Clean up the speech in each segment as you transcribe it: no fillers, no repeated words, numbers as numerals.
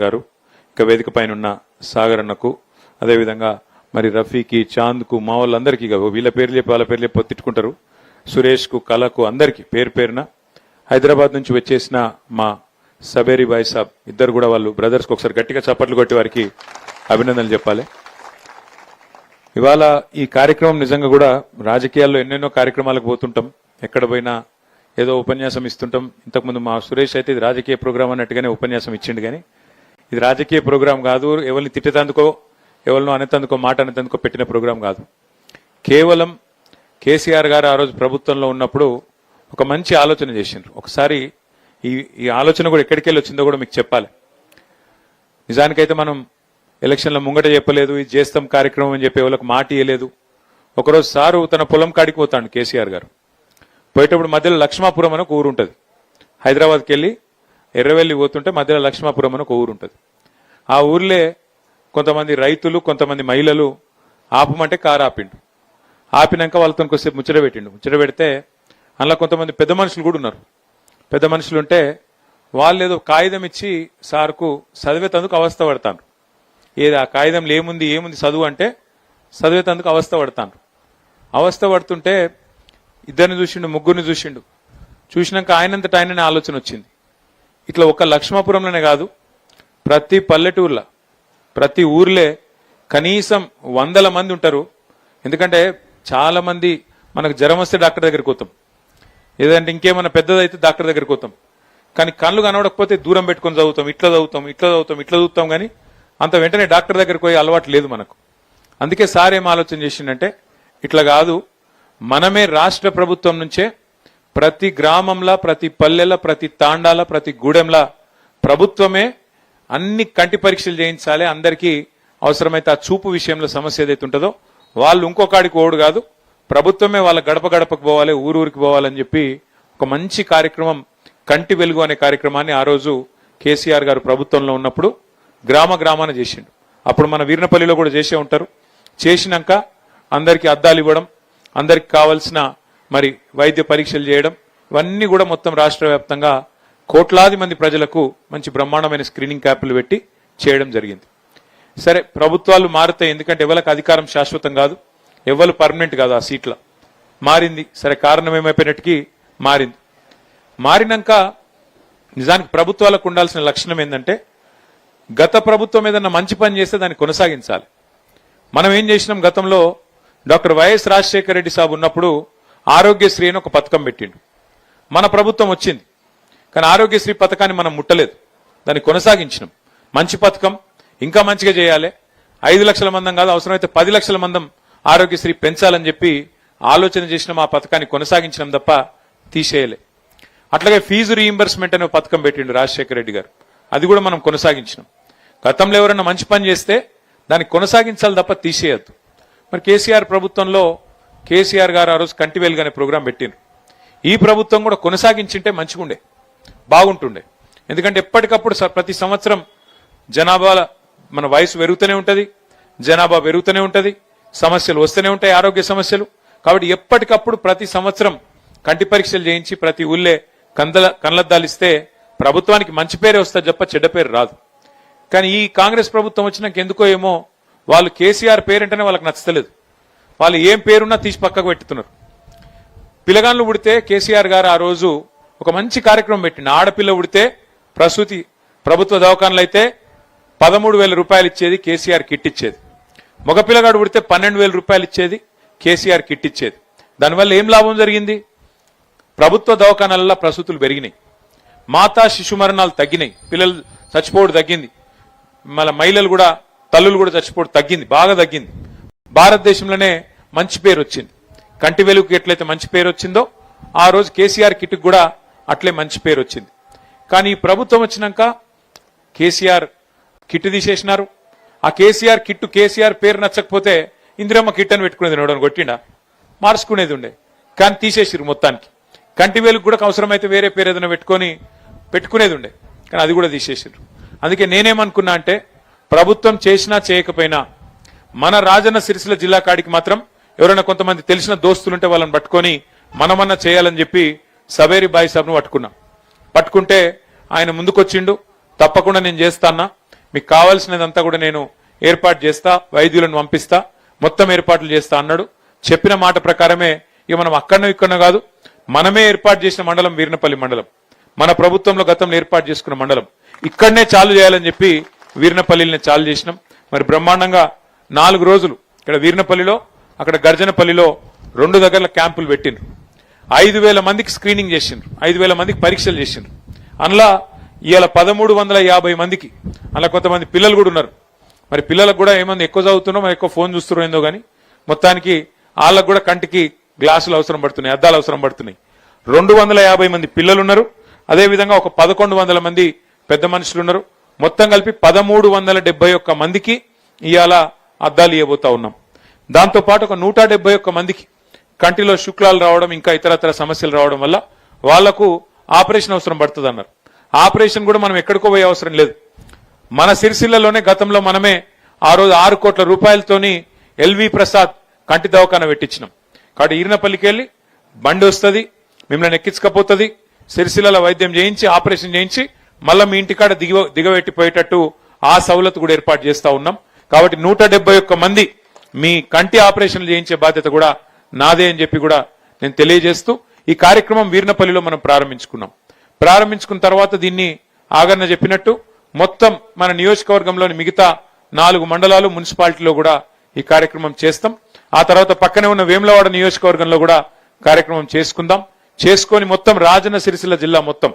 గారు ఇక వేదిక పైన ఉన్న సాగర్ అన్నకు అదేవిధంగా మరి రఫీకి చాంద్కు మా వాళ్ళందరికీ వీళ్ళ పేర్లు చెప్పి వాళ్ళ పేర్లు చెప్పి తిట్టుకుంటారు. సురేష్కు కళకు అందరికీ పేరు పేరున హైదరాబాద్ నుంచి వచ్చేసిన మా సబేరి బాయ్ సాబ్ ఇద్దరు కూడా వాళ్ళు బ్రదర్స్కి ఒకసారి గట్టిగా చప్పట్లు కొట్టి వారికి అభినందనలు చెప్పాలి. ఇవాళ ఈ కార్యక్రమం నిజంగా కూడా రాజకీయాల్లో ఎన్నెన్నో కార్యక్రమాలకు పోతుంటాం, ఎక్కడ పోయినా ఏదో ఉపన్యాసం ఇస్తుంటాం. ఇంతకుముందు మా సురేష్ అయితే ఇది రాజకీయ ప్రోగ్రాం అన్నట్టుగానే ఉపన్యాసం ఇచ్చిండు, కానీ ఇది రాజకీయ ప్రోగ్రాం కాదు, ఎవరిని తిట్టేందుకో ఎవరినో అనేతందుకో మాట అనేతందుకో పెట్టిన ప్రోగ్రాం కాదు. కేవలం కేసీఆర్ గారు ఆ రోజు ప్రభుత్వంలో ఉన్నప్పుడు ఒక మంచి ఆలోచన చేసిండ్రు. ఒకసారి ఈ ఆలోచన కూడా ఎక్కడికి వెళ్ళి వచ్చిందో కూడా మీకు చెప్పాలి. నిజానికైతే మనం ఎలక్షన్ల ముంగట చెప్పలేదు, ఇది చేస్తాం కార్యక్రమం అని చెప్పి ఎవరికి మాట ఇవ్వలేదు. ఒకరోజు సారు తన పొలం కాడికి పోతాడు కేసీఆర్ గారు. పోయేటప్పుడు మధ్యలో లక్ష్మాపురం అని ఒక ఊరు ఉంటుంది. హైదరాబాద్కి వెళ్ళి ఎర్రవెల్లి పోతుంటే మధ్యలో లక్ష్మాపురం అని ఒక ఊరు ఉంటుంది. ఆ ఊర్లే కొంతమంది రైతులు కొంతమంది మహిళలు ఆపమంటే కారు ఆపిండు. ఆపినాక వాళ్ళతో కొద్దిసేపు ముచ్చట పెట్టిండు. ముచ్చట పెడితే అందులో కొంతమంది పెద్ద మనుషులు కూడా ఉన్నారు. పెద్ద మనుషులు ఉంటే వాళ్ళు ఏదో కాగితం ఇచ్చి సార్కు చదివేతందుకు అవస్థ పడతాను. ఏది ఆ కాగితంలో ఏముంది చదువు అంటే చదివేతందుకు అవస్థ పడతాను. అవస్థ పడుతుంటే ఇద్దరిని చూసిండు, ముగ్గురిని చూసిండు. చూసినాక ఆయనంతటా ఆయననే ఆలోచన వచ్చింది. ఇట్లా ఒక్క లక్ష్మాపురంలోనే కాదు, ప్రతి పల్లెటూర్లో ప్రతి ఊర్లే కనీసం 100 మంది ఉంటారు. ఎందుకంటే చాలా మంది మనకు జ్వరం వస్తే డాక్టర్ దగ్గరికి పోతాం, ఏదంటే ఇంకేమన్నా పెద్దదైతే డాక్టర్ దగ్గరికి పోతాం. కానీ కళ్ళు కనబడకపోతే దూరం పెట్టుకొని చదువుతాం, ఇట్లా చదువుతాం కానీ అంత వెంటనే డాక్టర్ దగ్గరికి పోయే అలవాటు లేదు మనకు. అందుకే సార్ ఏం ఆలోచన చేసిండంటే ఇట్లా కాదు, మనమే రాష్ట్ర ప్రభుత్వం నుంచే ప్రతి గ్రామంలో ప్రతి పల్లెల ప్రతి తాండాల ప్రతి గూడెంలా ప్రభుత్వమే అన్ని కంటి పరీక్షలు చేయించాలి. అందరికీ అవసరమైతే ఆ చూపు విషయంలో సమస్య ఏదైతే ఉంటుందో వాళ్ళు ఇంకొకడికి ఓడు కాదు, ప్రభుత్వమే వాళ్ళ గడప గడపకు పోవాలి, ఊరూరికి పోవాలని చెప్పి ఒక మంచి కార్యక్రమం కంటి వెలుగు అనే కార్యక్రమాన్ని ఆ రోజు కేసీఆర్ గారు ప్రభుత్వంలో ఉన్నప్పుడు గ్రామాన చేసిండు. అప్పుడు మన వీర్నపల్లిలో కూడా చేసే ఉంటారు. చేసినాక అందరికీ అద్దాలు ఇవ్వడం, అందరికి కావాల్సిన మరి వైద్య పరీక్షలు చేయడం, ఇవన్నీ కూడా మొత్తం రాష్ట్ర వ్యాప్తంగా కోట్లాది మంది ప్రజలకు మంచి బ్రహ్మాండమైన స్క్రీనింగ్ క్యాంపులు పెట్టి చేయడం జరిగింది. సరే, ప్రభుత్వాలు మారుతాయి, ఎందుకంటే ఎవరికి అధికారం శాశ్వతం కాదు, ఎవరు పర్మనెంట్ కాదు. ఆ సీట్ల మారింది. సరే, కారణం ఏమైపోయినట్టుకి మారింది. మారినాక నిజానికి ప్రభుత్వాలకు ఉండాల్సిన లక్షణం ఏంటంటే గత ప్రభుత్వం ఏదన్నా మంచి పని చేస్తే దాన్ని కొనసాగించాలి. మనం ఏం చేసినాం, గతంలో డాక్టర్ వైఎస్ రాజశేఖర రెడ్డి సాబ్ ఉన్నప్పుడు ఆరోగ్యశ్రీ అని ఒక పథకం పెట్టిండు. మన ప్రభుత్వం వచ్చింది, కానీ ఆరోగ్యశ్రీ పథకాన్ని మనం ముట్టలేదు, దాన్ని కొనసాగించినాం. మంచి పథకం, ఇంకా మంచిగా చేయాలి, 5 లక్షల మందం కాదు అవసరమైతే 10 లక్షల మందం ఆరోగ్యశ్రీ పెంచాలని చెప్పి ఆలోచన చేసినాం. ఆ పథకాన్ని కొనసాగించినాం తప్ప తీసేయలే. అట్లాగే ఫీజు రీయింబర్స్మెంట్ అనే పథకం పెట్టిండు రాజశేఖర రెడ్డి గారు, అది కూడా మనం కొనసాగించినాం. గతంలో ఎవరైనా మంచి పని చేస్తే దాన్ని కొనసాగించాలి తప్ప తీసేయద్దు. మరి కేసీఆర్ ప్రభుత్వంలో కేసీఆర్ గారు ఆ రోజు కంటి వెలుగు అనే ప్రోగ్రాం పెట్టిండ్రు. ఈ ప్రభుత్వం కూడా కొనసాగించింటే మంచిగుండే, బాగుంటుండే. ఎందుకంటే ఎప్పటికప్పుడు ప్రతి సంవత్సరం జనాభా మన వయసు పెరుగుతూనే ఉంటుంది, జనాభా పెరుగుతూనే ఉంటుంది, సమస్యలు వస్తూనే ఉంటాయి, ఆరోగ్య సమస్యలు. కాబట్టి ఎప్పటికప్పుడు ప్రతి సంవత్సరం కంటి పరీక్షలు చేయించి ప్రతి ఊళ్ళే కళ్ళద్దాలిస్తే ప్రభుత్వానికి మంచి పేరే వస్తుంది తప్ప చెడ్డ పేరు రాదు. కానీ ఈ కాంగ్రెస్ ప్రభుత్వం వచ్చినాక ఎందుకో ఏమో వాళ్ళు కేసీఆర్ పేరంటేనే వాళ్ళకి నచ్చలేదు. వాళ్ళు ఏం పేరున్నా తీసి పక్కకు పెట్టుతున్నారు. పిల్లగాళ్ళు పుడితే కేసీఆర్ గారు ఆ రోజు ఒక మంచి కార్యక్రమం పెట్టిండు. ఆడపిల్ల పుడితే ప్రసూతి ప్రభుత్వ దవాఖానలు అయితే 13,000 రూపాయలు ఇచ్చేది, కేసీఆర్ కిట్ ఇచ్చేది. మగపిల్లగాడు పుడితే 12,000 రూపాయలు ఇచ్చేది, కేసీఆర్ కిట్ ఇచ్చేది. దానివల్ల ఏం లాభం జరిగింది? ప్రభుత్వ దవాఖానాలలో ప్రసూతులు పెరిగినాయి, మాతా శిశు మరణాలు తగ్గినాయి, పిల్లలు చచ్చిపోవడం తగ్గింది, మళ్ళీ మహిళలు కూడా తల్లులు కూడా చచ్చిపోవడం తగ్గింది, బాగా తగ్గింది. భారతదేశంలోనే మంచి పేరు వచ్చింది. కంటి వెలుగుకి ఎట్లయితే మంచి పేరు వచ్చిందో ఆ రోజు కేసీఆర్ కిట్కి కూడా అట్లే మంచి పేరు వచ్చింది. కానీ ఈ ప్రభుత్వం వచ్చినాక కేసీఆర్ కిట్ తీసేసినారు. ఆ కేసీఆర్ కిట్టు కేసీఆర్ పేరు నచ్చకపోతే ఇందిరమ్మ కిట్ అని పెట్టుకునేది, నోడని కొట్టిండా, మార్చుకునేది ఉండే. కానీ తీసేసిరు మొత్తానికి. కంటి వెలుగు కూడా అవసరమైతే వేరే పేరు ఏదైనా పెట్టుకునేది ఉండే, కానీ అది కూడా తీసేసిరు. అందుకే నేనేమనుకున్నా అంటే ప్రభుత్వం చేసినా చేయకపోయినా మన రాజన్న సిరిసిల్ల జిల్లా కాడికి మాత్రం ఎవరైనా కొంతమంది తెలిసిన దోస్తులుంటే వాళ్ళని పట్టుకొని మనమన్నా చేయాలని చెప్పి సబేరి బాయ్ సాబ్ను పట్టుకున్నా. పట్టుకుంటే ఆయన ముందుకొచ్చిండు, తప్పకుండా నేను చేస్తానా, మీకు కావాల్సినదంతా కూడా నేను ఏర్పాటు చేస్తా, వైద్యులను పంపిస్తా, మొత్తం ఏర్పాట్లు చేస్తా అన్నాడు. చెప్పిన మాట ప్రకారమే ఇక మనం అక్కడనో ఇక్కడనో కాదు, మనమే ఏర్పాటు చేసిన మండలం వీర్నపల్లి మండలం. మన ప్రభుత్వంలో గతంలో ఏర్పాటు చేసుకున్న మండలం ఇక్కడనే చాలు చేయాలని చెప్పి వీర్నపల్లిని చాలు చేసినాం. మరి బ్రహ్మాండంగా 4 రోజులు ఇక్కడ వీర్నపల్లిలో, అక్కడ గర్జనపల్లిలో 2 దగ్గర క్యాంపులు పెట్టిండ్రు. 5,000 మందికి స్క్రీనింగ్ చేసిండ్రు, 5,000 మందికి పరీక్షలు చేసిండ్రు. అందులో ఇవాళ 1,350 మందికి, అలా కొంతమంది పిల్లలు కూడా ఉన్నారు. మరి పిల్లలకు కూడా ఏమంది ఎక్కువ చదువుతున్నారో మరి ఎక్కువ ఫోన్ చూస్తున్నారో ఏందో కానీ మొత్తానికి వాళ్ళకు కూడా కంటికి గ్లాసులు అవసరం పడుతున్నాయి, అద్దాలు అవసరం పడుతున్నాయి. 250 మంది పిల్లలు ఉన్నారు. అదేవిధంగా ఒక 1,100 మంది పెద్ద మనుషులు ఉన్నారు. మొత్తం కలిపి 1,371 మందికి ఇవాళ అద్దాలు ఇవ్వబోతా ఉన్నాం. దాంతోపాటు ఒక 171 మందికి కంటిలో శుక్లాలు రావడం, ఇంకా ఇతరత్ర సమస్యలు రావడం వల్ల వాళ్లకు ఆపరేషన్ అవసరం పడుతుంది అన్నారు. ఆపరేషన్ కూడా మనం ఎక్కడికో పోయే అవసరం లేదు. మన సిరిసిల్లలోనే గతంలో మనమే ఆ రోజు 6 కోట్ల రూపాయలతోని ఎల్వి ప్రసాద్ కంటి దవాఖాన పెట్టించినాం. కాబట్టి ఈర్నపల్లికి వెళ్ళి బండి వస్తుంది, మిమ్మల్ని ఎక్కించకపోతుంది, సిరిసిల్ల వైద్యం చేయించి ఆపరేషన్ చేయించి మళ్ళీ మీ ఇంటికాడ దిగబెట్టిపోయేటట్టు ఆ సౌలత్ కూడా ఏర్పాటు చేస్తా ఉన్నాం. కాబట్టి 171 మంది మీ కంటి ఆపరేషన్లు చేయించే బాధ్యత కూడా నాదే అని చెప్పి కూడా నేను తెలియజేస్తూ ఈ కార్యక్రమం వీర్నపల్లిలో మనం ప్రారంభించుకున్న తర్వాత దీన్ని ఆగన్న చెప్పినట్టు మొత్తం మన నియోజకవర్గంలోని మిగతా 4 మండలాలు మున్సిపాలిటీలో కూడా ఈ కార్యక్రమం చేస్తాం. ఆ తర్వాత పక్కనే ఉన్న వేములవాడ నియోజకవర్గంలో కూడా కార్యక్రమం చేసుకొని మొత్తం రాజన్న సిరిసిల్ల జిల్లా మొత్తం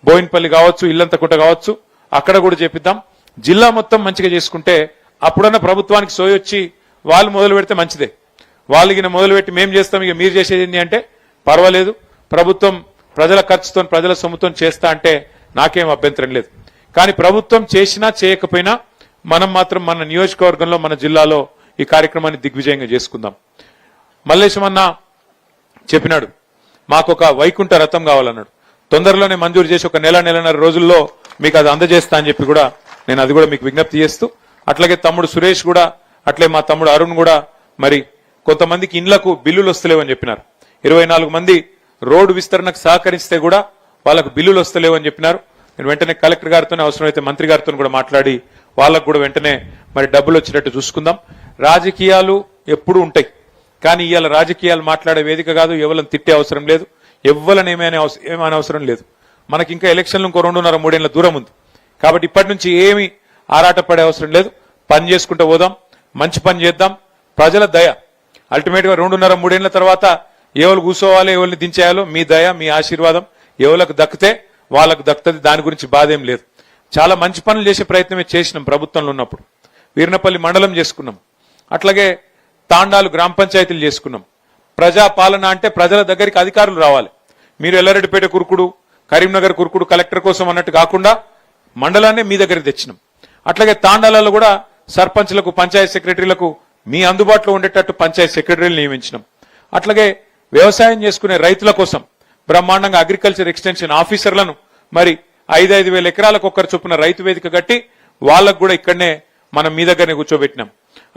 బోయిన్పల్లి కావచ్చు, ఇల్లంతకుంట కావచ్చు, అక్కడ కూడా చేపిద్దాం. జిల్లా మొత్తం మంచిగా చేసుకుంటే అప్పుడన్నా ప్రభుత్వానికి సోయొచ్చి వాళ్ళు మొదలు పెడితే మంచిదే. వాళ్ళకి మొదలు పెట్టి మేం చేస్తాం, ఇక మీరు చేసేది ఏంటి అంటే పర్వాలేదు, ప్రభుత్వం ప్రజల ఖర్చుతో ప్రజల సొమ్ముతో చేస్తా అంటే నాకేం అభ్యంతరం లేదు. కానీ ప్రభుత్వం చేసినా చేయకపోయినా మనం మాత్రం మన నియోజకవర్గంలో మన జిల్లాలో ఈ కార్యక్రమాన్ని దిగ్విజయంగా చేసుకుందాం. మల్లేశమన్న చెప్పినాడు మాకు ఒక వైకుంఠ రథం కావాలన్నాడు. తొందరలోనే మంజూరు చేసి ఒక నెలన్నర రోజుల్లో మీకు అది అందజేస్తా అని చెప్పి కూడా నేను అది కూడా మీకు విజ్ఞప్తి చేస్తూ, అట్లాగే తమ్ముడు సురేష్ కూడా, అట్లే మా తమ్ముడు అరుణ్ కూడా మరి కొంతమందికి ఇండ్లకు బిల్లులు వస్తలేవని చెప్పినారు. 24 మంది రోడ్డు విస్తరణకు సహకరిస్తే కూడా వాళ్ళకు బిల్లులు వస్తలేవని చెప్పినారు. నేను వెంటనే కలెక్టర్ గారితోనే అవసరమైతే మంత్రి గారితో కూడా మాట్లాడి వాళ్ళకు కూడా వెంటనే మరి డబ్బులు వచ్చేటట్టు చూసుకుందాం. రాజకీయాలు ఎప్పుడు ఉంటాయి, కానీ ఇవాళ రాజకీయాలు మాట్లాడే వేదిక కాదు. ఎవరిని తిట్టే అవసరం లేదు, ఎవరిని ఏమైనా అవసరం లేదు. మనకి ఇంకా ఎలక్షన్లు ఇంకో 2.5-3 ఏళ్ల దూరం ఉంది. కాబట్టి ఇప్పటి నుంచి ఏమి ఆరాటపడే అవసరం లేదు. పని చేసుకుంటూ పోదాం, మంచి పని చేద్దాం. ప్రజల దయ అల్టిమేట్ గా 2.5-3 ఏళ్ల తర్వాత ఎవరు కూర్చోవాలి, ఎవరిని దించేయాలో మీ దయ, మీ ఆశీర్వాదం ఎవరికి దక్కితే వాళ్ళకు దక్కుతుంది. దాని గురించి బాధ ఏం లేదు. చాలా మంచి పనులు చేసే ప్రయత్నమే చేసినాం ప్రభుత్వంలో ఉన్నప్పుడు. వీర్నపల్లి మండలం చేసుకున్నాం, అట్లాగే తాండాలు గ్రామ పంచాయతీలు చేసుకున్నాం. ప్రజా పాలన అంటే ప్రజల దగ్గరికి అధికారులు రావాలి. మీరు ఎల్లారెడ్డిపేట కురుకుడు, కరీంనగర్ కురుకుడు కలెక్టర్ కోసం అన్నట్టు కాకుండా మండలాన్ని మీ దగ్గరికి తెచ్చినాం. అట్లాగే తాండాలలో కూడా సర్పంచ్లకు, పంచాయత్ సెక్రటరీలకు మీ అందుబాటులో ఉండేటట్టు పంచాయత్ సెక్రటరీలు నియమించినాం. అట్లాగే వ్యవసాయం చేసుకునే రైతుల కోసం బ్రహ్మాండంగా అగ్రికల్చర్ ఎక్స్టెన్షన్ ఆఫీసర్లను మరి 5,000 ఎకరాలకు ఒక్కరు చొప్పున రైతు వేదిక కట్టి వాళ్ళకు కూడా ఇక్కడనే మనం మీ దగ్గరనే కూర్చోబెట్టినాం.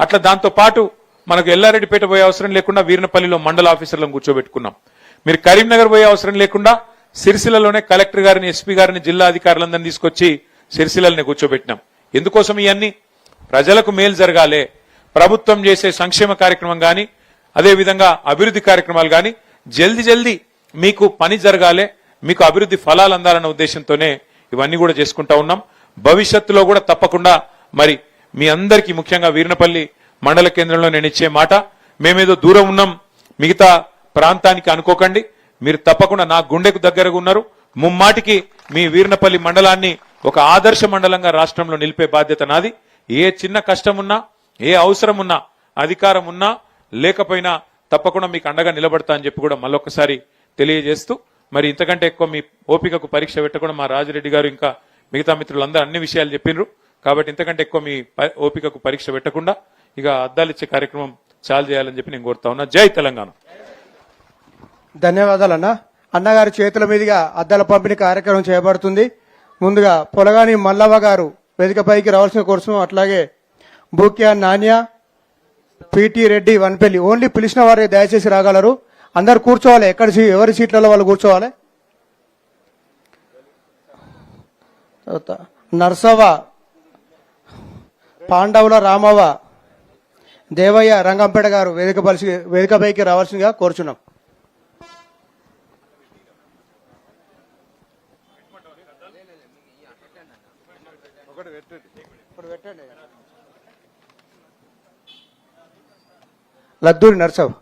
అట్లా దాంతో పాటు మనకు ఎల్లారెడ్డిపేట పోయే అవసరం లేకుండా వీర్నపల్లిలో మండల ఆఫీసర్లను కూర్చోబెట్టుకున్నాం. మీరు కరీంనగర్ పోయే అవసరం లేకుండా సిరిసిల్లలోనే కలెక్టర్ గారిని, ఎస్పీ గారిని, జిల్లా అధికారులందరినీ తీసుకొచ్చి సిరిసిల్లనే కూర్చోబెట్టినాం. ఎందుకోసం ఇవన్నీ ప్రజలకు మేలు జరగాలి. ప్రభుత్వం చేసే సంక్షేమ కార్యక్రమం గాని, అదేవిధంగా అభివృద్ధి కార్యక్రమాలు గాని జల్దీ మీకు పని జరగాలి, మీకు అభివృద్ధి ఫలాలు అందాలన్న ఉద్దేశంతోనే ఇవన్నీ కూడా చేసుకుంటా ఉన్నాం. భవిష్యత్తులో కూడా తప్పకుండా మరి మీ అందరికీ, ముఖ్యంగా వీర్నపల్లి మండల కేంద్రంలో నేను ఇచ్చే మాట, మేమేదో దూరం ఉన్నాం మిగతా ప్రాంతానికి అనుకోకండి. మీరు తప్పకుండా నా గుండెకు దగ్గరగా ఉన్నారు. ముమ్మాటికి మీ వీర్నపల్లి మండలాన్ని ఒక ఆదర్శ మండలంగా రాష్ట్రంలో నిలిపే బాధ్యత నాది. ఏ చిన్న కష్టం ఉన్నా, ఏ అవసరం ఉన్నా, అధికారం ఉన్నా లేకపోయినా తప్పకుండా మీకు అండగా నిలబడతా అని చెప్పి కూడా మళ్ళొకసారి తెలియజేస్తూ, మరి ఇంతకంటే ఎక్కువ మీ ఓపికకు పరీక్ష పెట్టకుండా మా రాజిరెడ్డి గారు ఇంకా మిగతా మిత్రులందరూ అన్ని విషయాలు చెప్పినారు. కాబట్టి ఇంతకంటే ఎక్కువ మీ ఓపికకు పరీక్ష పెట్టకుండా ఇక అద్దాలు ఇచ్చే కార్యక్రమం చాలు చేయాలని చెప్పి నేను కోరుతా ఉన్నా. జై తెలంగాణ. ధన్యవాదాలన్నా. అన్నగారి చేతుల మీదుగా అద్దాల పంపిణీ కార్యక్రమం చేయబడుతుంది. ముందుగా పొలగాని మల్లవ్వ గారు వేదికపైకి రావాల్సిన కోసం, అట్లాగే బూక్యా నాన్య, పిటి రెడ్డి, వన్పల్లి ఓన్లీ పిలిచిన వారే దయచేసి రాగలరు. అందరు కూర్చోవాలి, ఎవరి సీట్లలో వాళ్ళు కూర్చోవాలి. నర్సవ్వ పాండవుల రామవ్వ దేవయ్య రంగంపేట గారు వేదికపైకి రావాల్సిందిగా కోరుచున్నాం. లద్దూరి నర్సవ్